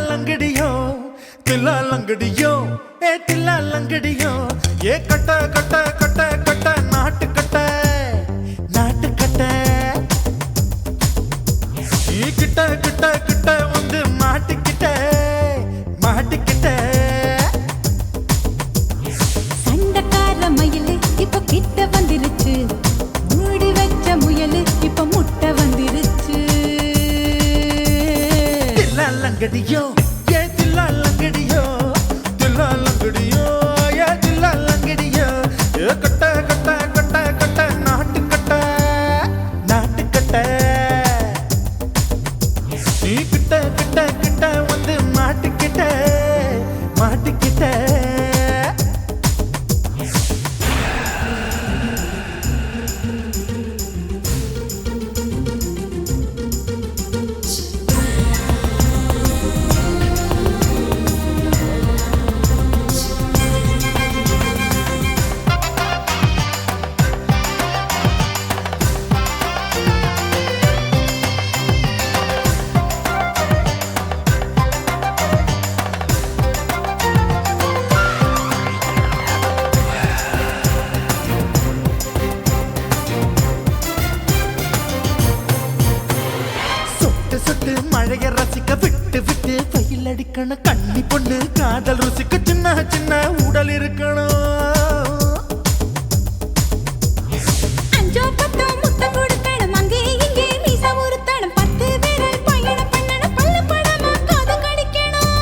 लंगड़ियो तिल्ला लंगड़ियो ए तिल्ला लंगड़ियो ये cut cut cut cut नाट cut ये kit kit kit வந்து மாட்டிக்கிட்ட சண்டக்கார மயிலு இப்ப கிட்ட வந்துருச்சு மூடி வச்ச முயலு இப்ப முட்டை வந்துருச்சு लंगड़ियो ये तिल्ला लंगड़ियो ये तिल्ला लंगड़ियो ये कट कट कट कट नाट कट நீ கிட்ட கிட்ட கிட்ட வந்து மாட்டிக்கிட்ட மழைய ரசிக்க விட்டு விட்டு வெயில் அடிக்கணும் கண்ணி பொண்ணு காதல் ருசிக்க சின்ன சின்ன உடல் இருக்கணும் அஞ்சோ பத்தோ முத்தம் கொடுக்கணும் அங்கே இங்கே மீச உருத்தணும் 10 விரல் பயணம் பண்ணணும் பல்ல படமா காது கடிக்கணும்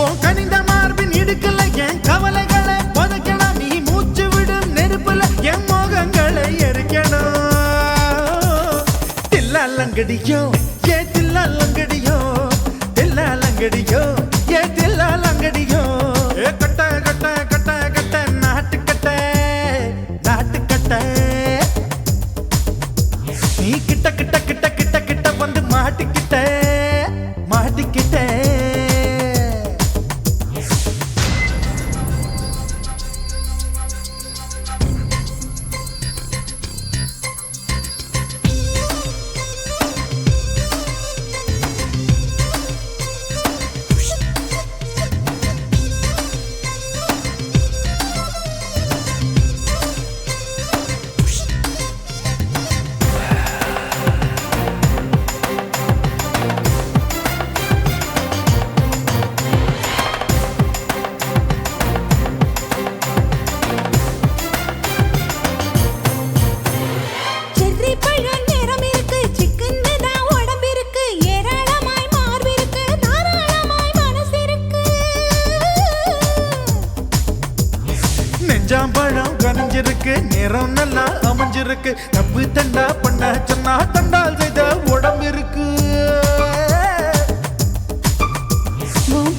ஓ கனிந்த மார்பின் இடுக்கல என் கவலைகளை பதக்கணும் நீ மூச்சு விடும் நெருப்புல என் மோகங்களை எரிக்கணும் लंगड़ियो ये तिल्ला लंगड़ियो ये तिल्ला लंगड़ियो ए कट कट कट कट नाट कट நீ கிட்ட கிட்ட கிட்ட கிட்ட கிட்ட வந்து மாட்டிக்கிட்ட நெஞ்சாம்பழம் கனிஞ்சிருக்கு நேரம் நல்லா அமைஞ்சிருக்கு தப்பு தண்டா பண்ண சொன்னா தண்டால் செய்த உடம்பு இருக்கு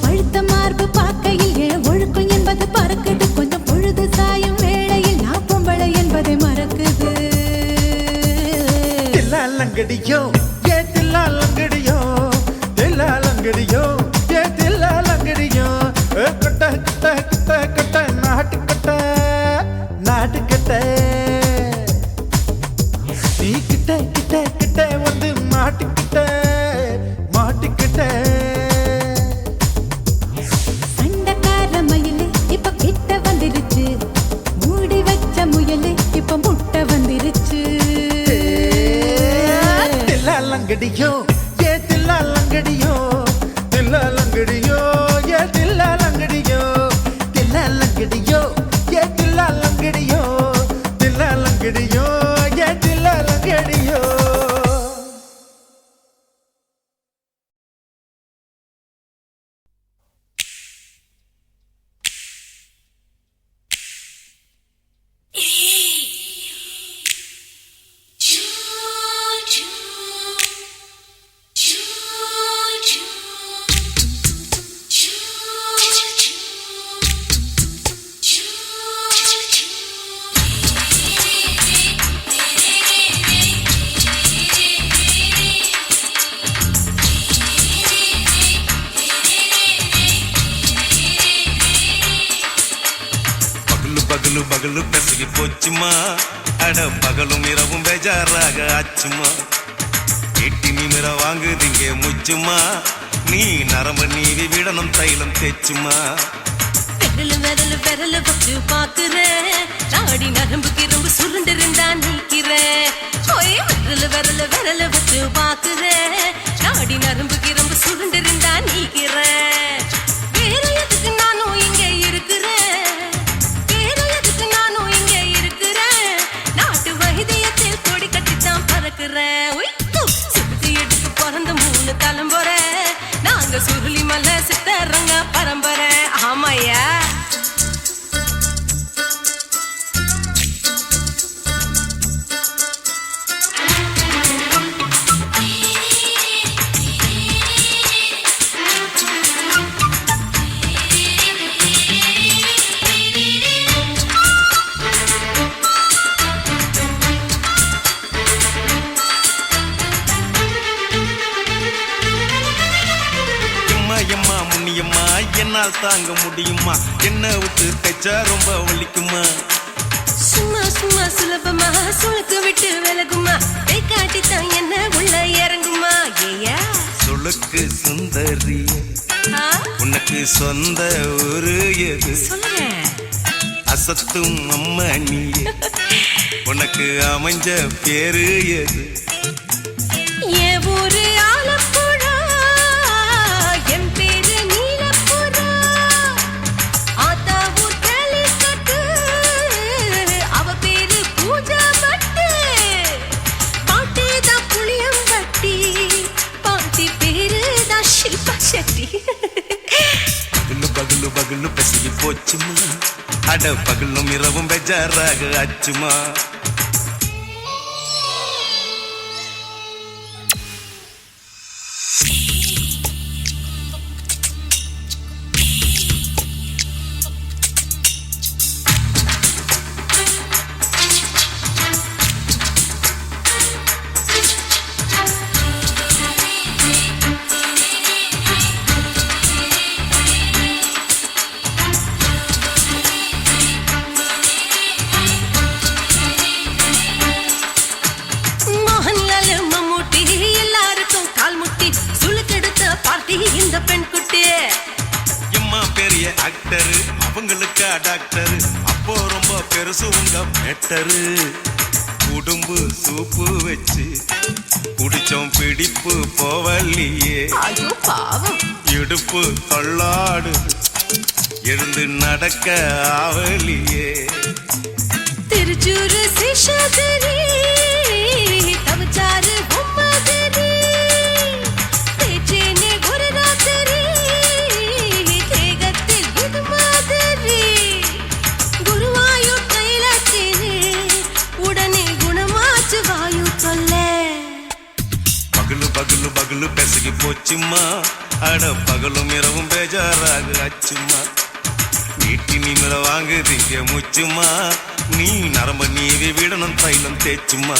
பழுத்த மார்பு பார்க்கையில் ஒழுக்கம் என்பது பறக்குது கொஞ்சம் பொழுது சாயும் வேளையில் நான் பொம்பளை என்பதை மறக்குது தில்லா லங்கடியோ ஏ தில்லா லங்கடியோ ஏ தில்லா லங்கடியோ கட்ட கட்ட கட்ட கட்ட நாட்டுக்கட்ட நீ கிட்ட கிட்ட கிட்ட வந்து மாட்டிக்கிட்ட சண்டக்கார மயிலு இப்ப கிட்ட வந்துருச்சு மூடி வச்ச முயலு இப்ப முட்டை வந்துருச்சு தில்லா லங்கடியோ ஏ தில்லா லங்கடியோ ஏ தில்லா லங்கடியோ ये तिल्ला लंगड़ियो ये तिल्ला लंगड़ियो பகலு பெசகி போச்சுமா அட பகலும் இரவும் பேஜாராக ஆச்சுமா எட்டி நிமிர வாங்குதிங்க முச்சுமா நீ நரம்பு நீவி விடணும் தைலம் தேச்சுமா விரல விரல வச்சு பாக்குறேன் நாடி நரம்பு கிரம்பு சுருண்டு இருந்தா நீக்கிறேன் விரல விரல வச்சு பாக்குறேன் நாடி நரம்பு கிரம்பு சுருண்டு இருந்தா நீக்கிறேன் வேற எதுக்கு நானும் இங்க இருக்கிறேன் வேற எதுக்கு நானும் இங்க இருக்கிறேன் நாட்டு வைத்தியத்தில் கொடி கட்டித்தான் பறக்கிறேன் சுத்தி எடுத்து பிறந்த 3 தலைமுறை நாங்க சுருளி மலை சித்தரங்க பரம்பரை ஆமாயா என்னால் தாங்க முடியுமா என்ன விட்டு தைச்சா ரொம்ப வலிக்குமா சும்மா சும்மா சுலபமா சுளுக்கு விட்டு விலகுமா கை காட்டித்தான் என்ன உள்ள இறங்குமா ஏயா சுளுக்கு சுந்தரி உனக்கு சொந்த ஊரு எது அசத்தும் அம்மா நீ உனக்கு அமைஞ்ச பேரு எது என் ஊரு ஆலப்புழா என் பேரு நீலப்புறா ஆத்தா ஊர் கேலிக்கட்டு அவ பேரு பூஜா பட்டு பாட்டி தான் புளியம்பட்டி பாட்டி பேரு தான் ஷில்பா செட்டி பகலு பகலு பகலு பெசகி போச்சுமா அட பகலும் இரவும் பெஜாராக ஆச்சுமா இந்த பெண் குட்டி எம்மா பெரிய ஆக்டர் அவங்களுக்கா டாக்டர் அப்போ ரொம்ப பெருசு உங்க மேட்டரு குடும்பு சூப்பு வச்சு குடிச்சோம் பிடிப்பு போவல்லையே ஐயோ பாவம் இடுப்பு தள்ளாடு எழுந்து நடக்க ஆவலியே திருச்சூரு சிஷாதிரி தவச்சாரு பொம்மதிரி தேச்சேனே ஒரு ராத்திரி தேகத்தில் இது மாதிரி குருவாயூர் கைலாச்சேனே உடனே குணமாச்சு வாயு சொல்ல பகலு பகலு பகலு பெசகி போச்சுமா அட பகலும் இரவும் பேஜாராக ஆச்சுமா வீட்டி நிமிர வாங்குதிங்க முச்சுமா நீ நரம்ப நீவி விடணும் தைலம் தேச்சுமா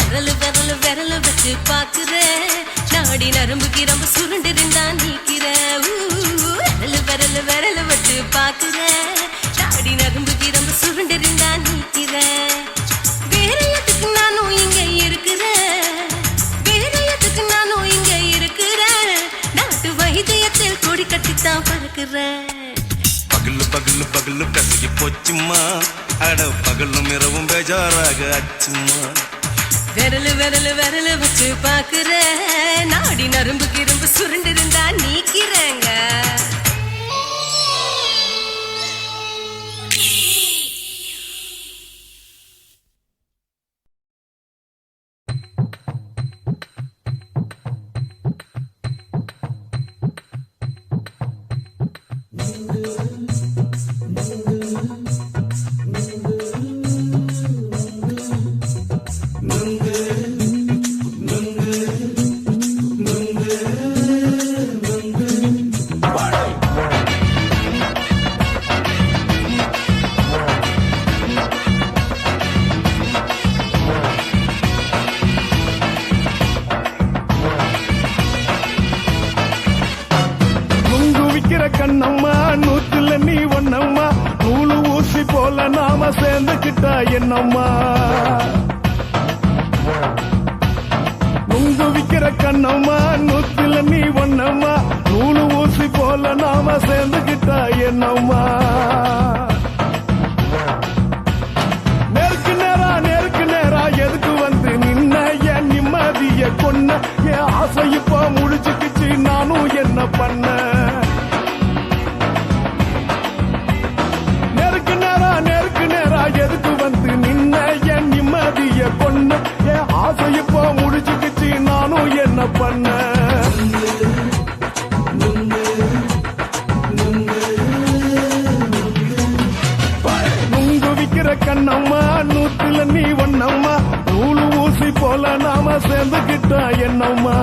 விரலு விரலு விரலு வச்சு பாக்குறேன் நாடி நரம்பு கிரம்பு சுருண்டு இருந்தா நீக்கிறேன் விரலு விரலு விரலு வச்சு பாக்குறேன் நாடி நரம்பு கிரம்பு சுருண்டு இருந்தா நீக்கிறேன் வேற எதுக்கு நானும் இங்க இருக்கிறேன் வேற எதுக்கு நானும் இங்க இருக்கிறேன் நாட்டு வைத்தியத்தில் கொடி கட்டித்தான் பறக்கிறேன் பகலு பகலு பகலு பெசகி போச்சுமா அட பகலும் இரவும் பேஜாராக ஆச்சுமா விரலு விரலு விரலு வச்சு பாக்குறேன் நாடி நரம்பு கிரம்பு சுருண்டு இருந்தா நீக்கிறேங்க வாடா சேர்ந்துக்கிட்டா என்னம்மா நுங்கு விக்கிற கண்ணம்மா நூத்துல நீ ஒன்னம்மா நூலு ஊசி போல நாம சேர்ந்துக்கிட்டா என்னம்மா நேருக்கு நேரா எதுக்கு வந்து நின்ன என் நிம்மதிய கொன்ன என் ஆசை இப்ப முடிச்சுக்கிச்சு நானும் என்ன பண்ண நேருக்கு நேரா எதுக்கு வந்து நின்ன என் நிம்மதிய கொன்ன என் ஆசை இப்ப முடிச்சுக்கிச்சு நானும் என்ன பண்ண நுங்கு விக்கிற கண்ணம்மா நூத்துல நீ ஒன்னம்மா நூலு ஊசி போல நாம சேர்ந்துக்கிட்டா என்னம்மா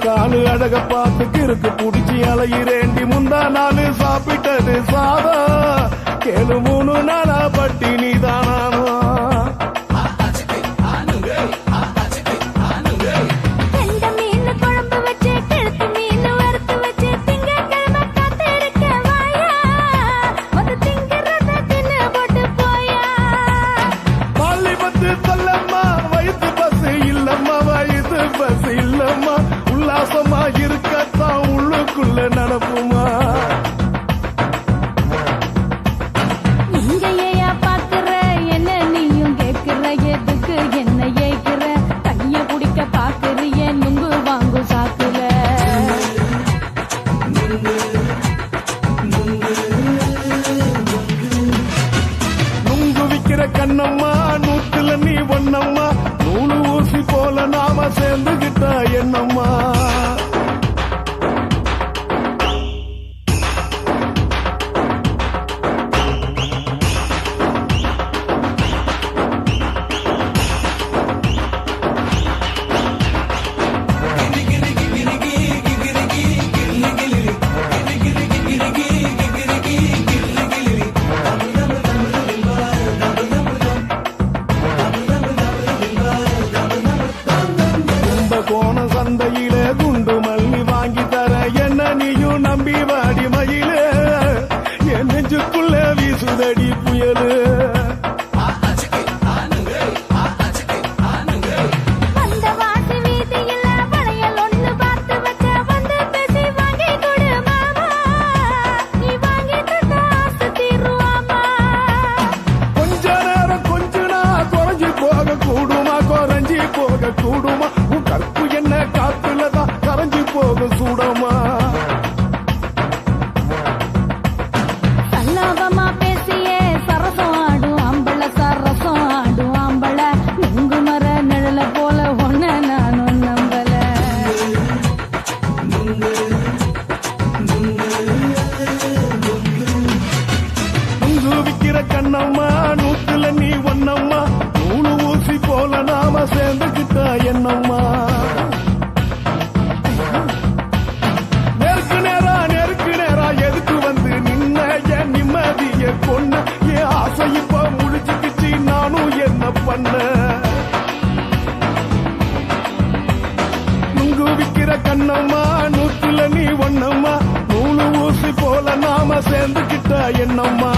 காலு அழக பார்த்து கிறுக்கு புடிச்சி அலையிறேண்டி முந்தா நாலு சாப்பிட்டது சாதா கேளு 3 நாளா பட்டினி தானாமா உல்லாசமா இருக்கத்தான் உள்ளுக்குள்ள நடப்புமா இங்கேயா பாக்குற என்ன நீயும் கேக்குற எதுக்கு என்ன ஏக்குற கைய குடிக்க பாக்குறிய நுங்கு வாங்கு சாக்குல நுங்கு விக்கிற கண்ணம்மா நூத்துல நீ ஒன்னம்மா நூலு ஊசி போல நாம சேர்ந்துகிட்டா என்னம்மா சந்தையில குண்டு மல்லி வாங்கி தர என்ன நீயும் நம்பி வாடி மயில என் நெஞ்சுக்குள்ள வீசுதடி புயலு கொஞ்ச நேரம் கொஞ்ச நாள் குறைஞ்சி போக கூடுமா குறைஞ்சி போக கூடுமா உன் கற்பு என்ன காத்துலதான் கரைஞ்சி போக சூடமா சல்லாபமா பேசியே சரசம் ஆடும் ஆம்பள சரசம் ஆடும் ஆம்பள நுங்கு மர நிழல போல ஒன்ன நானும் நம்பல நுங்கு விக்கிற கண்ணம்மா நூத்துல நீ ஒன்னம்மா நூலு ஊசி போல நாம சேர்ந்துக்கிட்டா என்னம்மா நேருக்கு நேரா எதுக்கு வந்து நின்ன என் நிம்மதிய கொன்ன என் ஆசை இப்ப முடிச்சுக்கிச்சு நானும் என்ன பண்ண நுங்கு விக்கிற கண்ணம்மா நூத்துல நீ ஒன்னம்மா நூலு ஊசி போல நாம சேர்ந்துக்கிட்டா என்னம்மா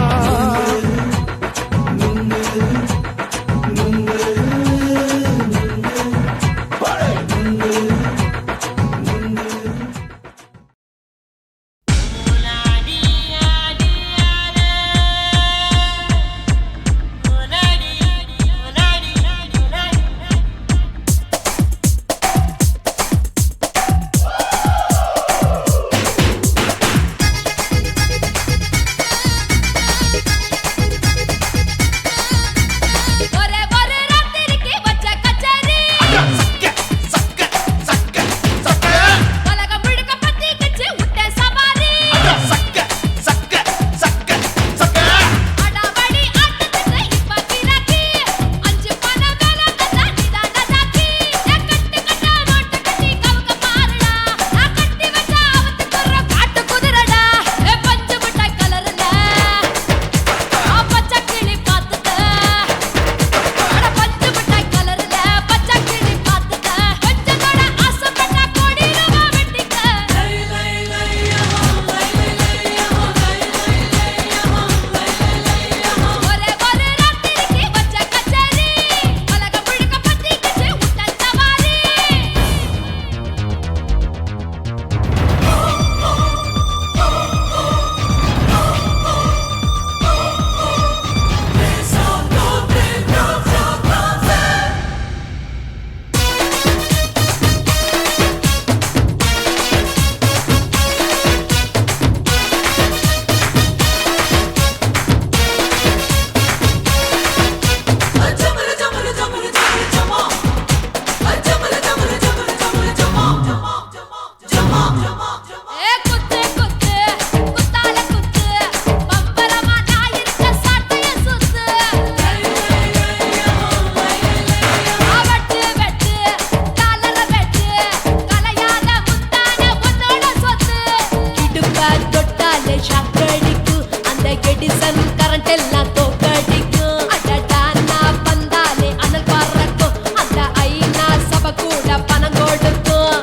எடிசன் கரண்ட் எல்லாம் தோக்கடிக்கும் அடடா நான் வந்தாலே அனல் பறக்கும் அந்த ஐநா சபை கூட பணம் கொடுக்கும்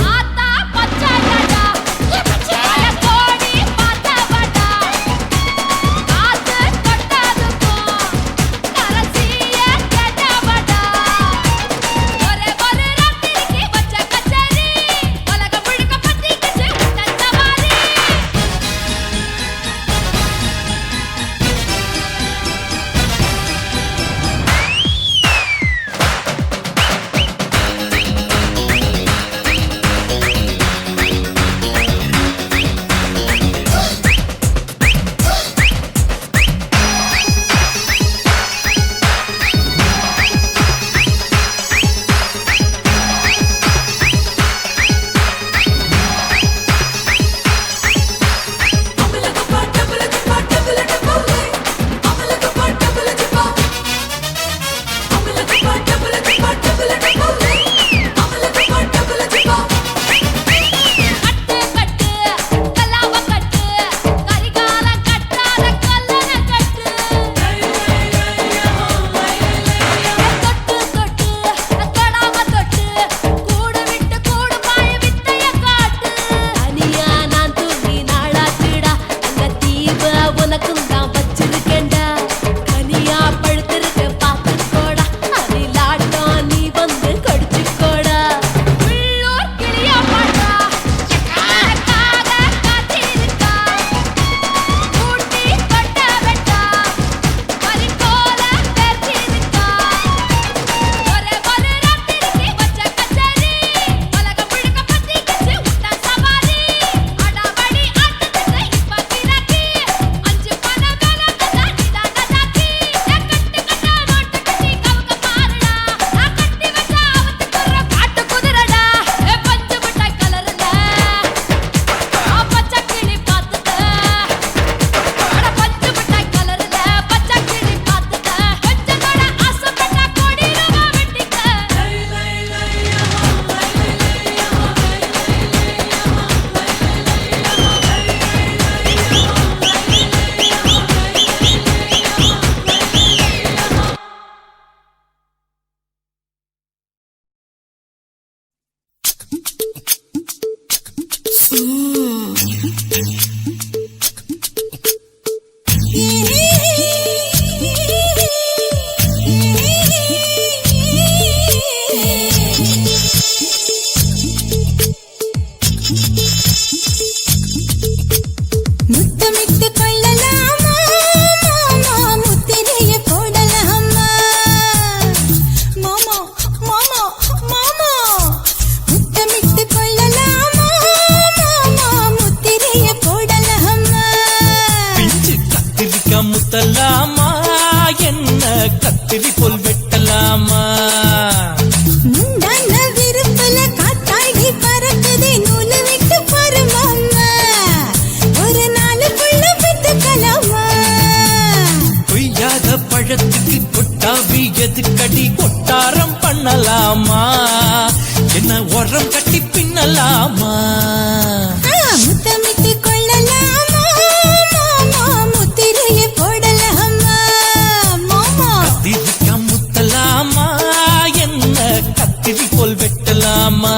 ஆத்தா பச்சாடா பச்சாட கோடி பாத்தவடா ஆத்து கொட்டாதுக்கும் கரசிய கேட்டவடா ஒரே ஒரு ராத்திரிக்கு வச்ச கச்சேரி உலகம் முழுக்க பத்திக்கிச்சு உட்ட சவாரி முத்தமிட்டு கொள்ளலாமா மாமா முத்திரைய போடலாமா மாமா மாமா மாமா முத்தமிட்டு கொள்ளலாமா மாமா முத்திரைய போடலாமா பிஞ்சு கத்திரிக்கா முத்தலாமா என்ன கத்திரி போல் வெட்டலாமா முந்தான விருப்பல காத்தாடி பறக்குதே நூலு விட்டு பாரு மாமா ஒரு நாளுக்குள்ள விட்டுக்கலாமா கொய்யாத பழத்துக்கு கொட்டாவி எதுக்கடி கொட்டாரம் பண்ணலாமா என்ன உரம் கட்டி பின்னலாமா முத்தமிட்டு கொள்ளலாமா மாமா முத்திரைய போடலாமா மாமா கத்திரிக்கா முத்தலாமா என்ன கத்திரி போல் வெட்டலாமா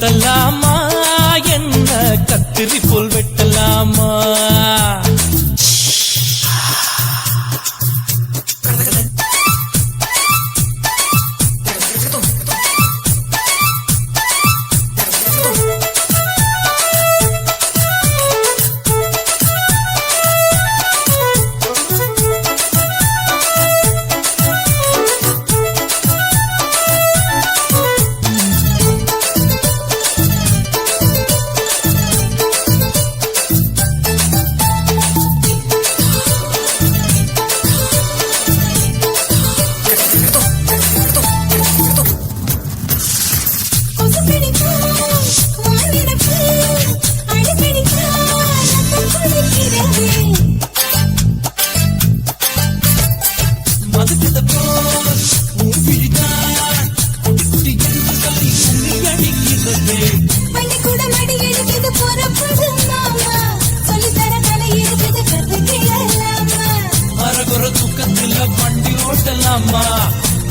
முத்தலாமா என்ன கத்திரி போல் வெட்டலாமா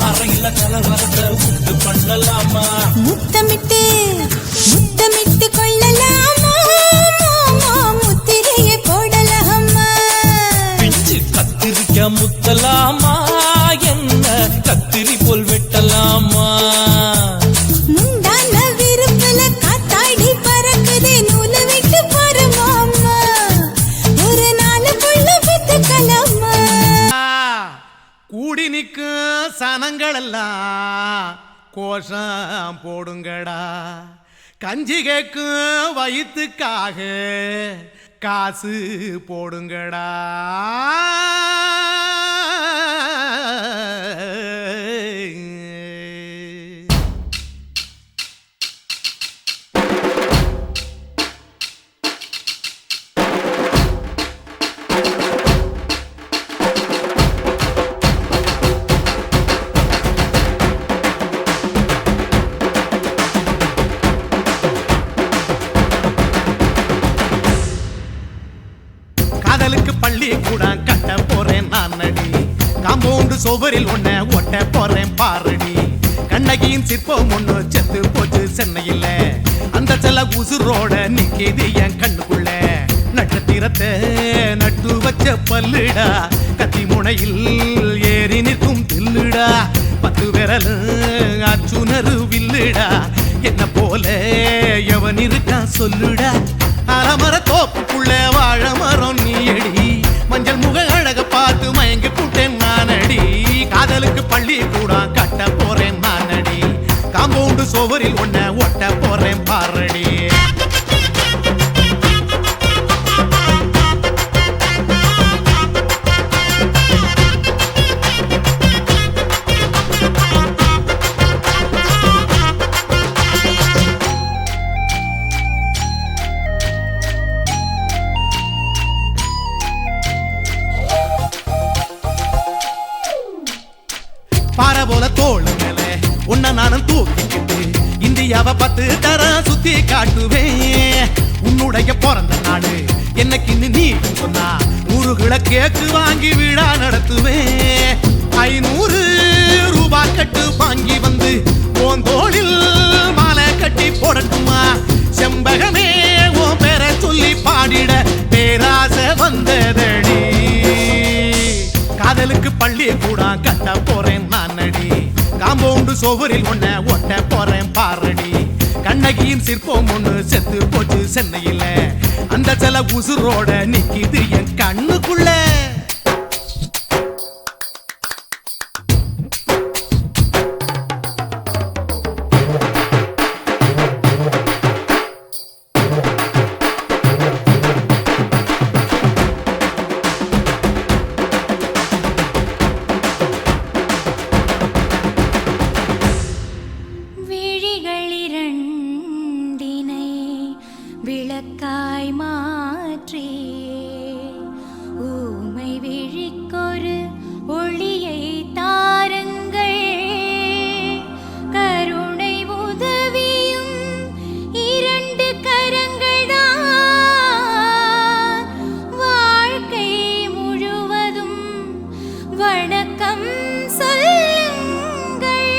அறையில கலவரத்தை உண்டு பண்ணலாமா முத்தமிட்டு முத்தமிட்டு கொள்ளலாமா முத்திரையை போடலாமா பிஞ்சு கத்திரிக்க முத்தலாமா என்ன கத்திரி போல் வெட்டலாமா முந்தான விருப்பல காத்தாடி பறக்குதே நூல விட்டு பரமாமா ஒரு நாளுக்குள்ள வித்துக்கலாமா கூடி நிற்கும் சனங்கள் எல்லாம் கோஷம் போடுங்கடா கஞ்சி கேக்கும் வயிற்றுக்காக காசு போடுங்கடா காதலுக்கு பள்ளி கூட கட்ட போறேன் நான் நடி காம்பவுண்டு சோவரில் ஒன்ன ஒட்ட போறேன் பாரடி கண்ணகியின் சிற்பம் ஒண்ணு செத்து போச்சு சென்னையில அந்த செல்ல உசுரோட நிக்கிது என் கண்ணுக்குள்ள நட்சத்திரத்தை நட்டு வச்ச பல்லுடா கத்தி முனையில் ஏறி நிற்கும் தில்லுடா 10 விரல் அச்சுணரு வில்லுடா என்ன போல எவன் இருக்கா சொல்லுடா அலமர தோப்புக்குள்ள வாழ மரம் நீயடி மஞ்சள் முக அழக பார்த்து மயங்கி கூட்டேன் நானடி காதலுக்கு பள்ளி கூட கட்ட போறேன் நானடி காம்பவுண்டு சோவரில் ஒன்ன ஒட்ட போறேன் பாரடி பாறை போல தோளு மேல உன்ன நானும் தூக்கிக்கிட்டு இந்தியாவை 10 தரம் சுத்தி காட்டுவேன் உன்னுடைய பிறந்த நாடு என்னைக்கு நீ சொன்னா 100 கிலோ கேக்கு வாங்கி விழா நடத்துவேன் 500 ரூபாய் கட்டு வாங்கி வந்து போந்தோளில் மாலை கட்டி போடட்டுமா செம்பகமே உன் பேரை சொல்லி பாடிட பேராசை வந்ததடி காதலுக்கு பள்ளி கூட கட்ட போறேன் நானடி காம்பவுண்டு சோவரில் ஒன்ன ஒட்ட போறேன் பாரடி கண்ணகியின் சிற்பம் ஒண்ணு செத்து போச்சு சென்னையில அந்த செல உசுரோட நிக்கிது என் கண்ணுக்குள்ள விளக்காய் மாற்றி ஊமை விழிக்கொரு ஒளியை தாருங்கள் கருணை உதவியும் 2 கரங்கள்தான் வாழ்க்கை முழுவதும் வணக்கம் சொல்லுங்கள்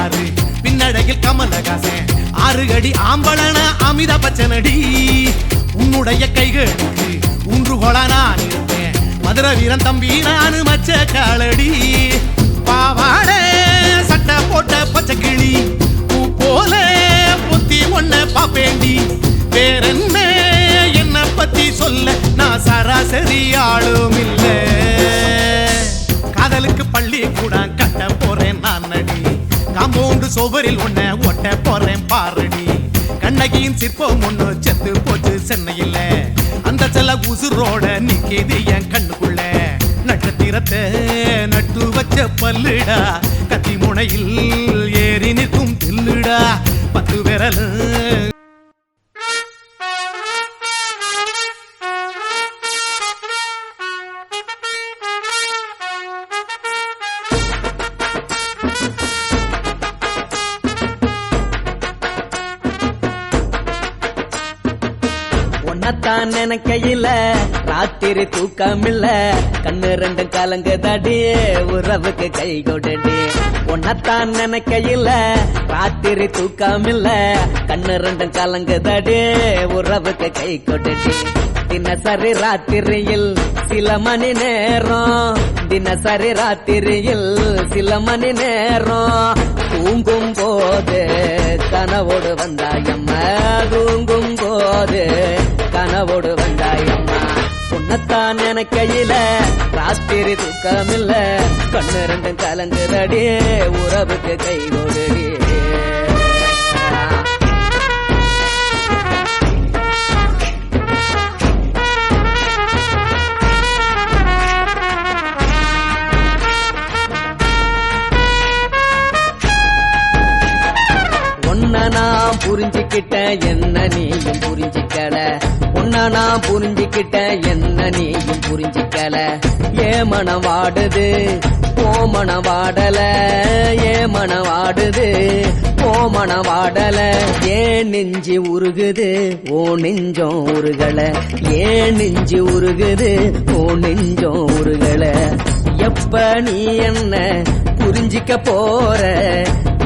யாரு பின்னடையில் கமலஹாசன் 6 அடி ஆம்பளன அமித பச்சனடி உன்னுடைய கைகளுக்கு ஊன்றுகோல நான் இருப்பேன் மதுரை வீரன் தம்பி நானு மச்ச காலடி பாவாட சட்டை போட்ட பச்சை கிளி பூ போல புத்தி ஒன்ன பாப்பேண்டி வேறென்ன என்ன பத்தி சொல்ல நான் சராசரி ஆளும் இல்ல காதலுக்கு பள்ளி கூட கட்ட போறேன் நான் நடி காம்பவுண்டு சுவரில் ஒன்ன ஒட்ட போறேன் பாரடி கண்ணகியின் சிற்பம் ஒண்ணு செத்து போச்சு சென்னையில அந்த செல்ல உசுரோட நிக்கிது என் கண்ணுக்குள்ள நட்சத்திரத்தை நட்டு வச்ச பல்லுடா கத்தி முனையில் ஏறி நிற்கும் தில்லுடா 10 விரல் உன்னத்தான் நினைக்கையில ராத்திரி தூக்கமில்ல கண்ணு ரெண்டும் கலங்குதடி உறவுக்கு கை கொடடி உன்னத்தான் நினைக்கையில ராத்திரி தூக்கமில்ல கண்ணு ரெண்டும் கலங்குதடி உறவுக்கு கை கொடடி தினசரி ராத்திரியில் சில மணி நேரம் தினசரி ராத்திரியில் சில மணி நேரம் தூங்கும் போது கனவோடு வந்தாயம்மா தூங்கும் போது கனவோடு வந்தாயம்மா உன்னத்தான் நினைக்கையில ராத்திரி தூக்கமில்ல கண்ணு ரெண்டும் கலங்குதடி உறவுக்கு கை கொடுடி நான் புரிஞ்சுக்கிட்டேன் என்ன நீயும் புரிஞ்சிக்கல உன்ன நான் புரிஞ்சுக்கிட்டேன் என்ன நீயும் புரிஞ்சிக்கல ஏ மனம் வாடுது ஓ மனம் வாடல ஏ மனம் வாடுது ஓ மனம் வாடல ஏன் நெஞ்சு உருகுது ஓ நெஞ்சம் உருகல ஏன் நெஞ்சு உருகுது ஓ நெஞ்சம் உருகல எப்ப நீ என்ன புரிஞ்சிக்க போற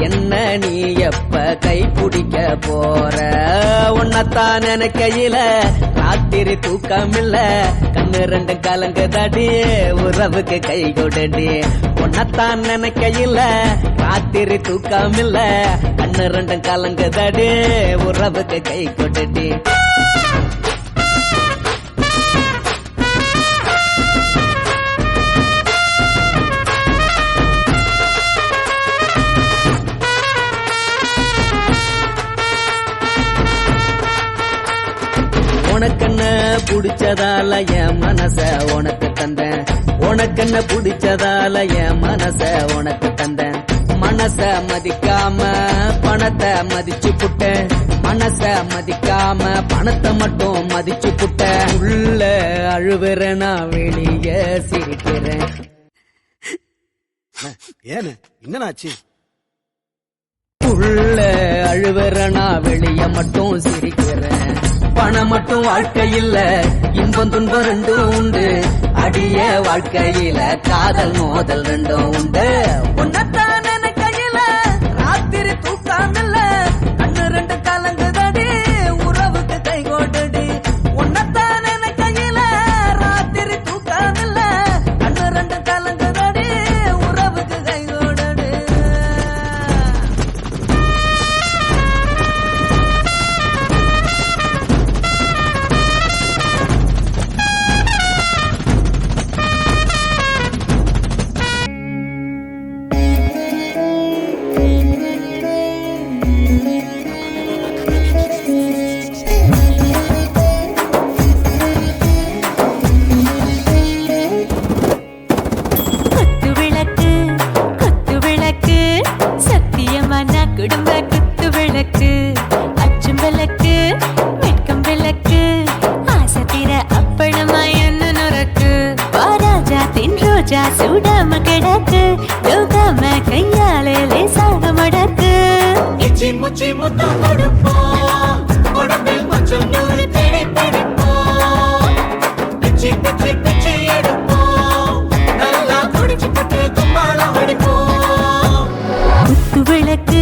என்ன நீ எப்ப கை பிடிக்க போற உன்னத்தான் நினைக்கையில ராத்திரி தூக்கமில்ல கண்ணு ரெண்டும் கலங்குதடி உறவுக்கு கை கொடடி உன்னத்தான் நினைக்கையில ராத்திரி தூக்கமில்ல கண்ணு ரெண்டும் கலங்குதடி உறவுக்கு கை கொடடி உனக்கென்ன பிடிச்சதால என் மனச உனக்கு தந்தேன் உனக்கென்ன பிடிச்சதால என் மனச உனக்கு தந்தேன் மனச மதிக்காம பணத்தை மதிச்சு புட்டேன் மனச மதிக்காம பணத்தை மட்டும் மதிச்சு புட்டேன் உள்ள அழுவுறேன் நான் வெளிய சிரிக்கிறேன் ஏன்னு என்னன்னாச்சு உள்ள அழுவுறேன் நான் வெளிய மட்டும் சிரிக்கிறேன் பணம் மட்டும் வாழ்க்கையில இன்பம் துன்பம் ரெண்டும் உண்டு அடிய வாழ்க்கையில காதல் மோதல் ரெண்டும் உண்டு உன்னத்தான் நினைக்கையில ராத்திரி தூக்காமல்ல கண்ணு ரெண்டு கலங்குதடி உறவுக்கு கை கோட்டடி உன்னத்தான் நினைக்கையில ராத்திரி தூக்காமல்ல கண்ணு ரெண்டு கலங்குதடி உறவுக்கு கை கோட்டடி சுடாம கிடக்கு யோகாம கையாலே லேசாக மடக்கு இச்சி முச்சி முத்தம் கொடுப்போம் உடம்பில் மச்சம் நூறு தேடி பிடிப்போம் பிச்சி பிச்சி பிச்சி எடுப்போம் நல்லா குடிச்சு பட்டு கும்பாலம் அடிப்போம் குத்து விளக்கு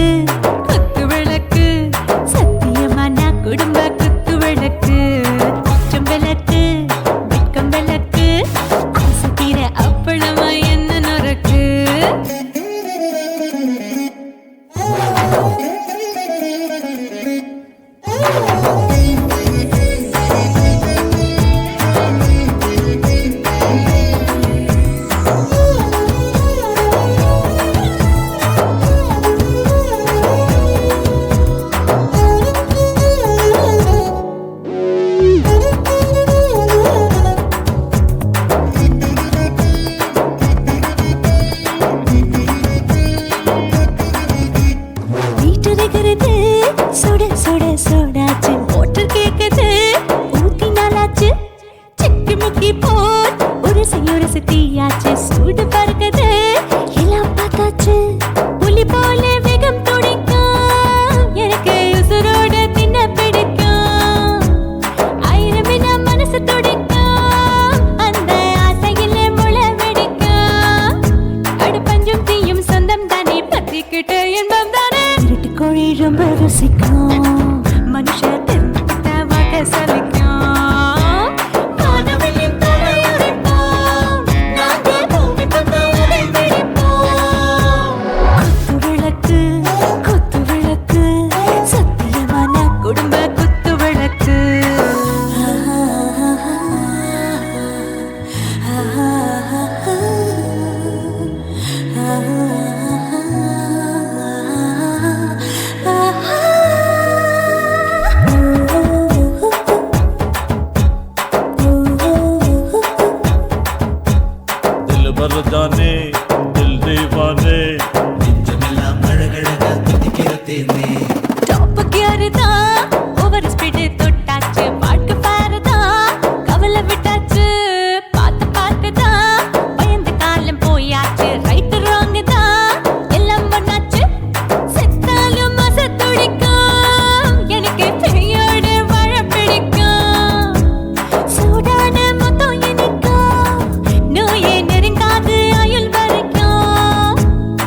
ரசிக்கும் மனுஷ தெரிஞ்சுக்கிட்ட வாட்ட சலிக்கும் வானவெளியின் தலையுடைப்போம் நாங்கள் பூமி பந்த உதை பிடிப்போம் குத்து விளக்கு சத்தியமான குடும்ப குத்து விளக்கு दिल भर जाने दिल दीवाने டாப் கியர் தான் ஓவர் ஸ்பீட் தொட்டாச்சு பாட்டு பாருதான் கவலை விட்டாச்சு பார்த்து தான் பயந்து காலம் போயாச்சு ரைட் ராங் தான் எல்லாம் பண்ணாச்சு செத்தாலும் மச துடிக்கும் எனக்கு பெரியோட வாழ பிடிக்கும் சூடான மொத்தம் எனக்கும் நோயே நெருங்காது ஆயுள் வரைக்கும்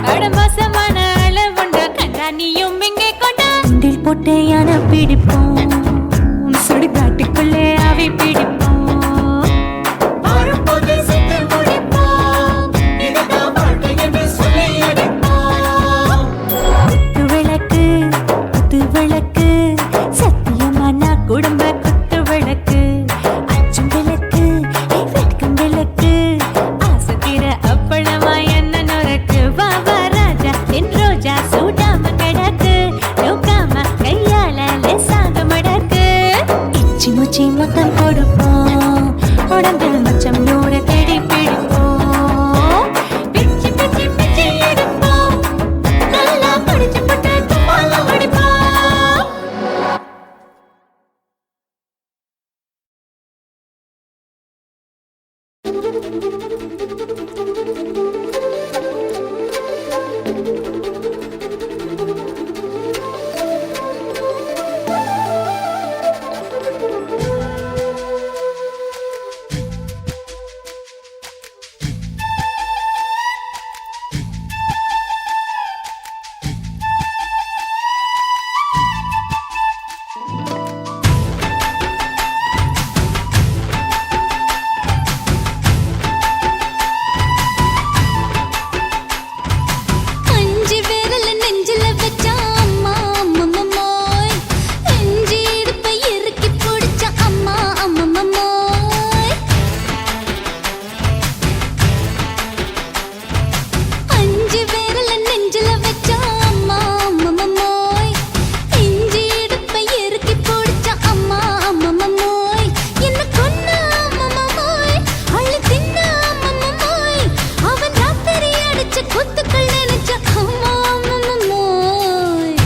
கடமசமான அளவுண்ட கண்டானியும் இங்கே கொண்ட உண்டில் போட்டு யானை பிடிப்போம் சுடுகாட்டுக்குள்ளே அவை பிடிப்போம் வாழும்போது செத்து முடிப்போம் இதுதான் வாழ்க்கை என்று சொல்லி அடிப்போம் குத்து விளக்கு சத்தியமான குடும்ப குத்து விளக்கு அச்சும் விளக்கு வெட்கும் விளக்கு ஆசத்திர அப்பளமா என்ன நுறக்கு வாவா ராஜா என் ரோஜா சூடாம கிடக்கு நோக்காம கையால லேசாக மடக்கு இச்சி முச்சி மொத்தம் கொடுப்போம் உடம்பு மச்சம் நூறு தேடி பிடிப்போம் பிச்சி பிச்சி பிச்சி எடுப்போம் நல்லா படிச்சு போட்டு தும்பால அடிப்போம் அஞ்சு விரல நெஞ்சில வச்சா அம்மா அம்மம்மோய் அஞ்சு இடுப்பை இறுக்கி பிடிச்ச அம்மா அம்மம்மோய் அஞ்சு விரல நெஞ்சில வச்சா அம்மா அம்மம்மோய் அஞ்சு இடுப்பை இறுக்கி பிடிச்ச அம்மா அம்மம்மோய் என்ன கொன்ன அம்மம்மோய் அள்ளி தின்ன அம்மம்மோய் அவன் ராத்திரி அடிச்ச குத்துக்கள் நினைச்ச அம்மா அம்மம்மோய்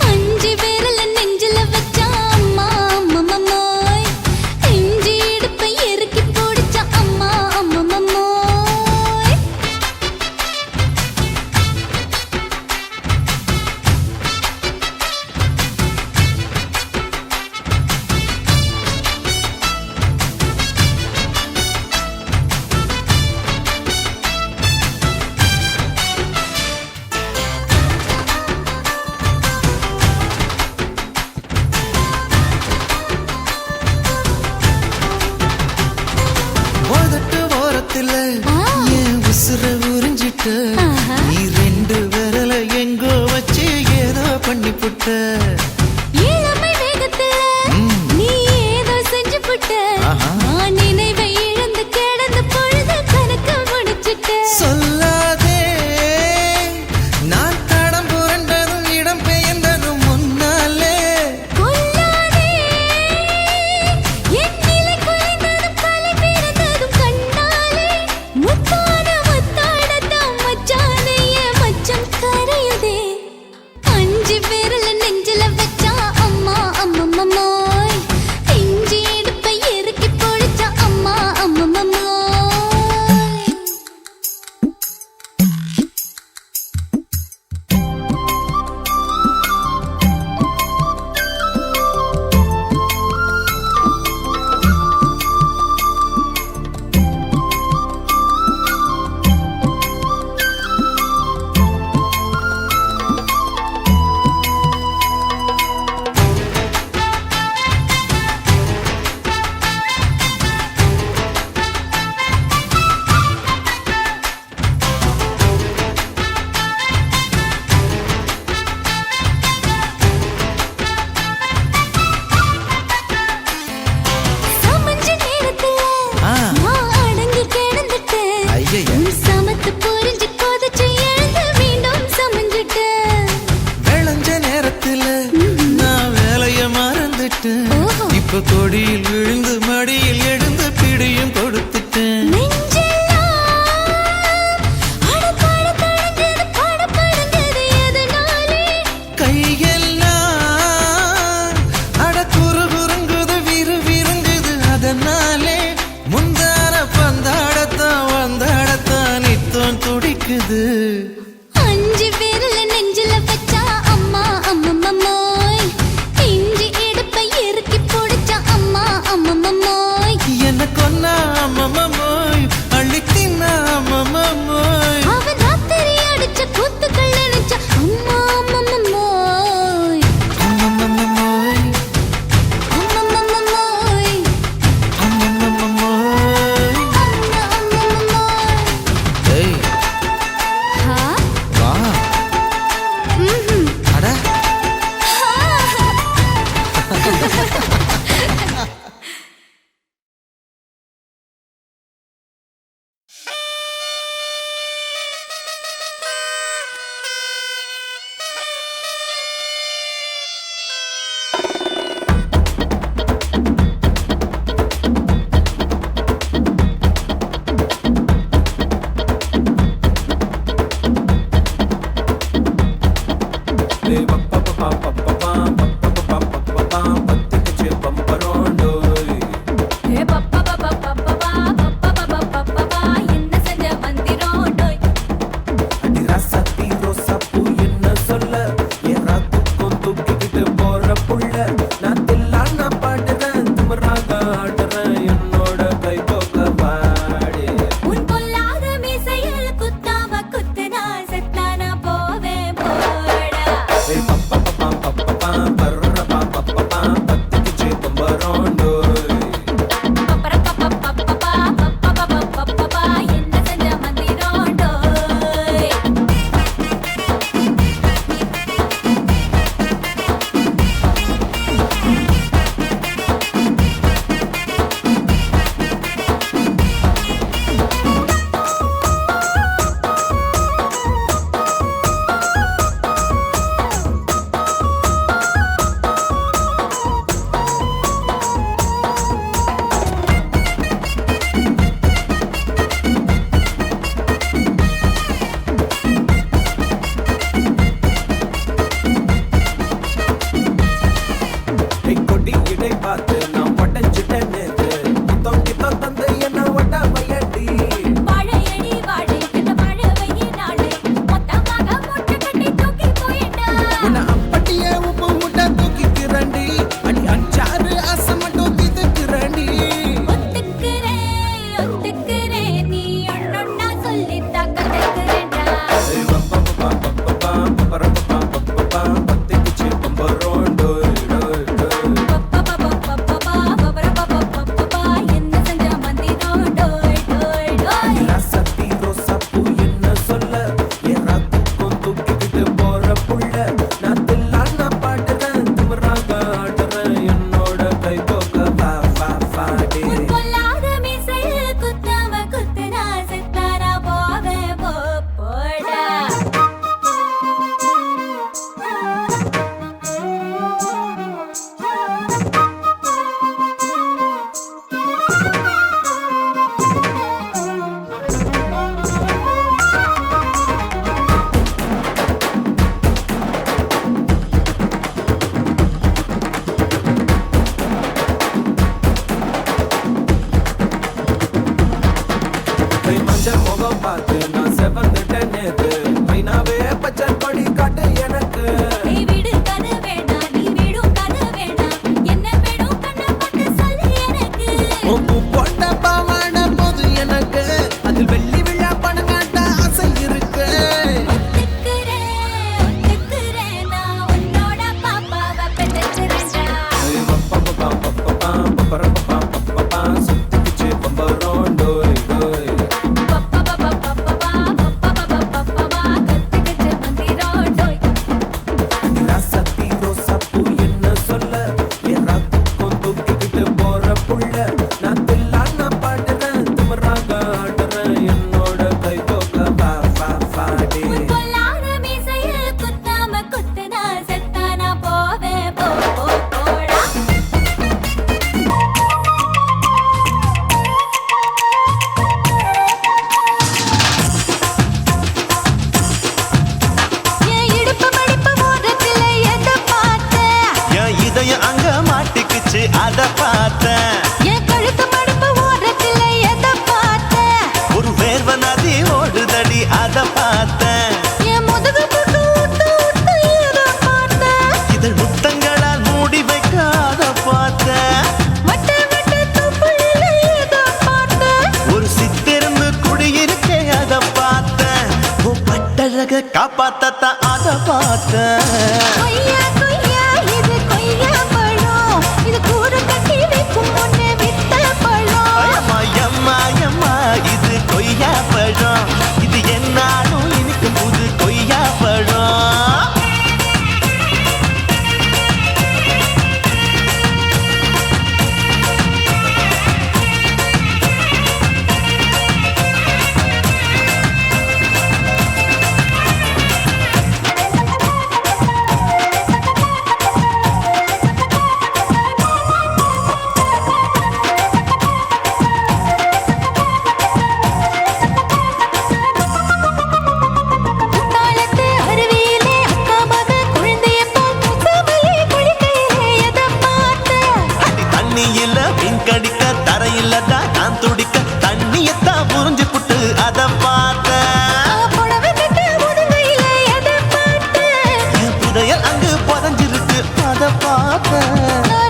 அஞ்சு விரல நெஞ்சில வச்சா அம்மா அம்மம்மோய் அஞ்சு இடுப்பை இறுக்கி பிடிச்ச அம்மா அம்மம்மோய் உதட்டு ஓரத்துல என் உசுர உறிஞ்சிட்ட நீ ரெண்டு விரல எங்கோ வச்சு ஏதோ பண்ணி புட்ட இளமை வேகத்துல நீ ஏதோ செஞ்சு புட்ட நான் நினைவை இழந்து கிடந்த பொழுது கணக்கு முடிச்சிட்ட சொல்லாதே நான் தடம் புரண்டதும் இடம் பெயர்ந்ததும் முன்னாலே கொல்லாதே என் நிலை குலைந்ததும் கலை பிறந்ததும் கண்ணாலே முத்தான முத்தாடத்தான் மச்சானைய மச்சம் கரையுதே அஞ்சு விரல நெஞ்சில வச்சா அம்மா அம்மம்மோய் இஞ்சி இடுப்பை இறுக்கி பொழிச்ச அம்மா அம்மம்மோய் அஞ்சு விரல நெஞ்சில வச்சா அம்மா அம்மம்மம்மோய் இஞ்சி இடுப்பை இறுக்கி பிடிச்சா அம்மா அம்மம்மம்மோய் எனக்கு ஒன்னா அம்மம்மோய் அள்ளித்தின்னா அம்மம்மோய் அவன் ராத்திரி அடிச்ச கூத்துக்கள் நினைச்சா அம்மா அம்மம்மம்மோய் அம்மம்மோய் அம்மம்மம்மோய் அம்மம்மோய் அம்மா அம்மம்மம்மோய் ஏய் ஹா வா ம்ஹும் அட ஏ பப்பா பப்பா பப்பா பப்பா பப்பா பப்பா என்ன செஞ்ச மந்திரோடோய் என்ன சொல்ல ஏறாத்துக்கும் தூக்கிக்கிட்டு போற புள்ள நான் தில்லான பாடுறேன் துமராக ஆடுறேன் என்னோட கை போக்க பாடு உன் பொல்லாத மீசையில் குத்தாம குத்துனா செத்தானா போவே போடா பப்பா கட்டழக காப்பாத்தத்த அத பார்த்த கொய்யா கொய்யா இது கொய்யா பழம் இது கூறு கட்டி வைக்கும் முன்னே வித்த பழம் அம்மா அம்மா அம்மா இது கொய்யா பழம் இது என்னாலும் இனிக்கும் புது கொய்யா பழம் தாளத்து அருவியிலே அக்கா மக குழந்தைய போல் முகமையே குளிக்கையிலே எதை பார்த்த அடி தண்ணியில மீன் கடிக்க தரையில்லடா நான் துடிக்க தண்ணியத்தான் புரிஞ்சு புட்டு அத பார்த்த புடவை கட்ட முதுகையிலே எதை பார்த்த என் புதையல் அங்கு புதஞ்சிருக்கு அத பார்த்த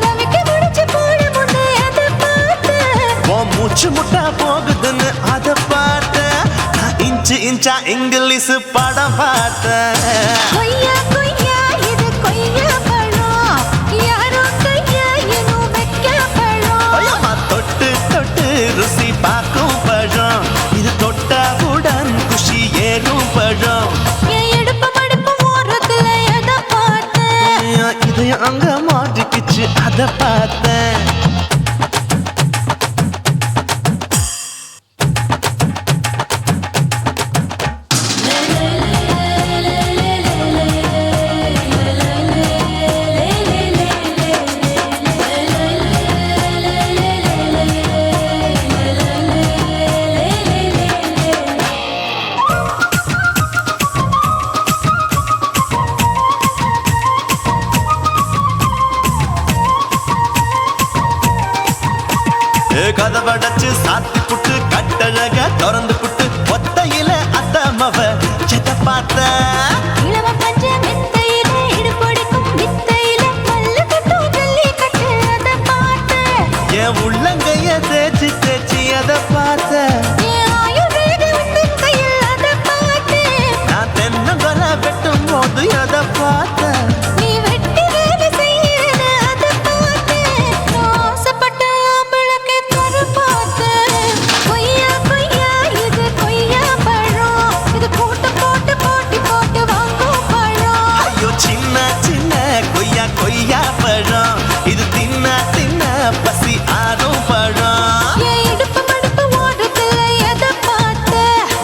ரவிக்கு முடிச்சு போட முன்னே எதை பார்த்த உன் மூச்சு முட்டா போகுதுன்னு அத பார்த்த நான் இன்ச்சு இன்ச்சா இங்கிலீஷ் படம் பார்த்த கொய்யா கொய்யா இது கொய்யா பழம் யாரோ கையா இன்னும் வைக்க பழம் ஐயம்மா தொட்டு தொட்டு ருசி பார்க்கும் பழம் இது தொட்டவுடன் குஷி ஏறும் பழம் என் இடுப்பு மடுப்பு ஓரத்துல எதை பார்த்த இதயம் அங்க மாட்டிக்கிச்சு அத பார்த்தேன் கதவடைச்சு சாத்தி புட்டு கட்டழக திறந்து புட்டு ஒத்தையில அத்தமவ செத்த பார்த்த இளவ பஞ்ச மெத்தையில இடுப்பொடிக்கும் வித்தையில மல்லு கட்டும் ஜல்லி கட்டு அதை பார்த்த என் உள்ளங்கைய தேய்ச்சி தேய்ச்சி அத பார்த்த என் ஆயுர்வேத உந்தன் கையில் அதை பார்த்த நான் தென்னங்கொலை வெட்டும் போது அத பார்த்த நீ வெட்டி வேலை செய்யறது அதை பார்த்த நான் ஆசைப்பட்ட ஆம்பளக்கு தர பார்த்த கொய்யா கொய்யா இது கொய்யா பழம் இது கூட்டு போட்டு போட்டி போட்டு வாங்கும் பழம் ஐயோ சின்ன சின்ன கொய்யா கொய்யா பழம் இது தின்ன தின்ன பசி ஆறும் பழம் என் இடுப்பு மடுப்பு ஓடுறதுல எதை பார்த்த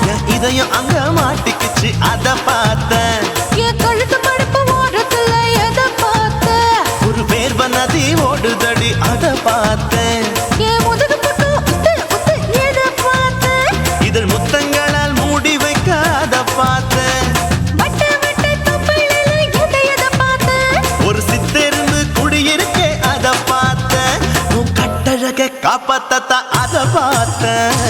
என் இதயம் அங்க மாட்டிக்கிச்சு அத பார்த்தேன் என் கழுத்து மடுப்பு ஓடுறதுல எதை பார்த்த ஒரு வேர்வ நதி ஓடுதடி அத பார்த்தேன் என் முதுகு பக்கம் உத்து உத்து எதை பார்த்த இதழ் முத்தங்களால் மூடி வைக்க அத பார்த்தேன் வட்ட வட்ட தொப்பையில எதை பார்த்த ஒரு சித்தெரும்பு குடியிருக்கே அத பார்த்தேன் உன் கட்டழக காப்பாத்தத்த அத பார்த்தேன்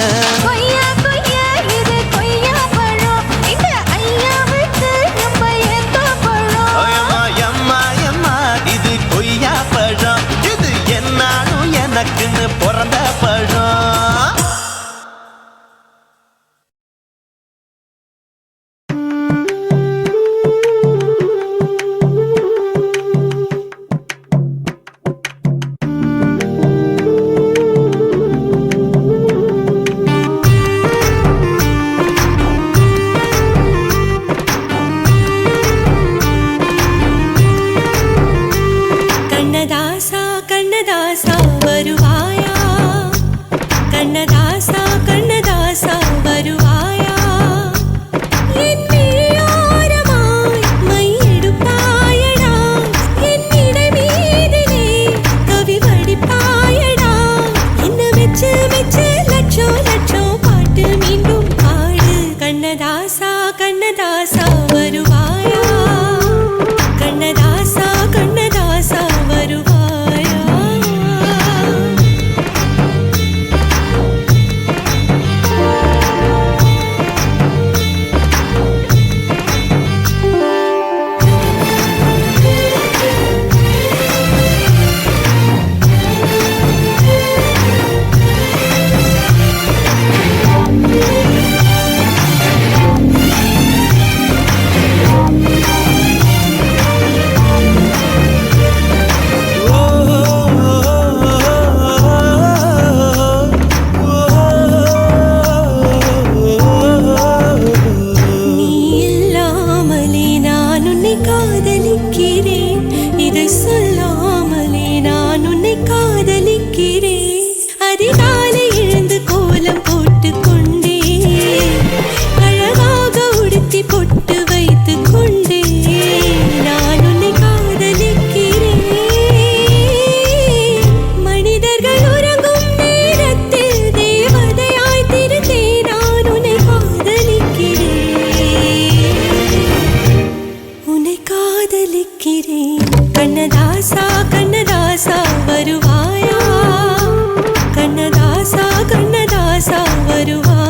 கொய்யா கொய்யா இது கொய்யா பழம் இந்த ஐயாவுக்கு ரொம்ப ஏத்த பழம் அம்மா அம்மா அம்மா இது கொய்யா பழம் இது என்னாலும் எனக்குன்னு பிறந்த பழம் கண்ணதாசா கண்ணதாசா வருவாயா கண்ணதாசா கண்ணதாசா வருவாயா என் விழியோரமாய் மையெடுப்பாயடா என் இடை மீதிலே கவி வடிப்பாயடா என்ன மெச்சு மெச்சு லட்சம் லட்சம் பாட்டு மீண்டும் பாடு கண்ணதாசா கண்ணதாசா வருவாயா கண்ணதாசா கண்ணதாசா வருவாயா உன்னை காதலிக்கிறேன் இதை சொல்லாமலே நான் உன்னை காதலிக்கிறேன் அதிகாலை எழுந்து கோலம் போட்டு கொண்டே அழகாக உடுத்தி பொட்டு வைத்து கொண்டே நான் உன்னை காதலிக்கிறேன் மனிதர்கள் உறங்கும் நேரத்தில் தேவதையாய் திருந்தே நான் உன்னை காதலிக்கிறேன் கண்ணதாசா கண்ணதாசா வருவாயா கண்ணதாசா கண்ணதாசா வருவாயா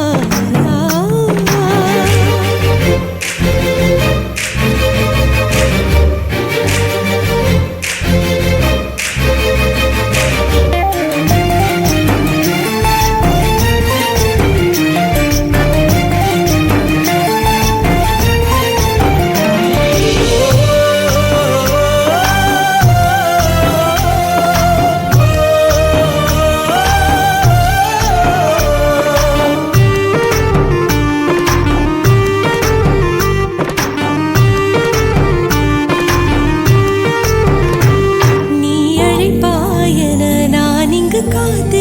காத்து